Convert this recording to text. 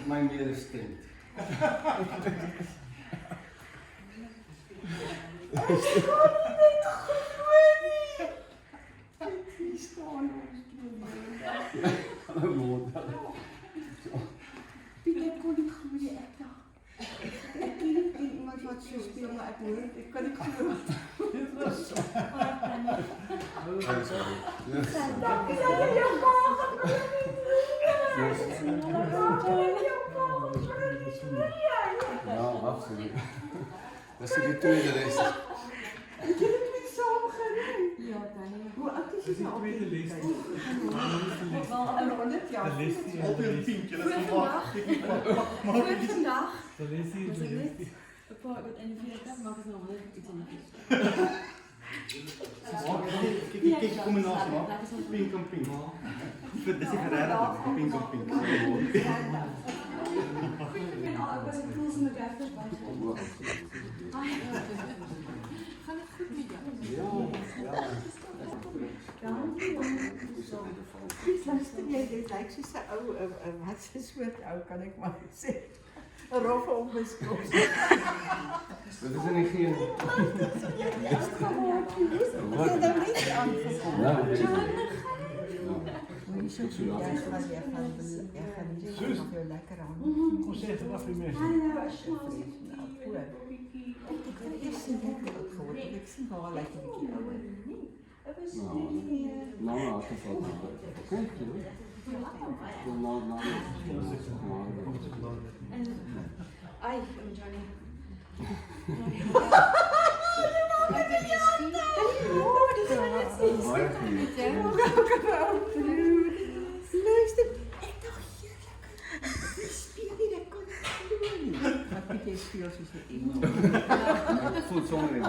mijn middel stinkt. Pieter kon niet groeien, echt toch? Ik ken niet iemand wat zo speelt, maar ik kan niet groeien. Ja, absoluut. Dat is de tweede rest. Ik heb het niet zo gereden. Ja, hoe oud is hij nou? tweede leest. Ja. Altijd een pinkje, dat is Voor vandaag. Voor vandaag. Dat leest hij, dat leest hij. Ik wou het in de vierde mag het nog wel iets in de Kijk, combinatie man. Pink en pink. De sigaretten, pink en pink. was een tools in de gaten. Gaat het goed met jou? Luister, jij deed lijkt zo wat ze soort oud kan ik maar zeggen. Een roffe onbeskoos. Dat is een hygiëne. Jij hebt gewoon je daar niet aan. Moet je zo doen, jij gaat heel lekker aan. Hoe zegt het af in mensen? Ik zie het ook voor. Ik zie wel lekker een keer ouder. Nou, dat valt wel. Oké, Ai, Johnny. Luister, ik dacht heerlijk. Speel die, dat kon ik niet doen. Maar Pieter speelt dus niet in. Ik voel het zonder in.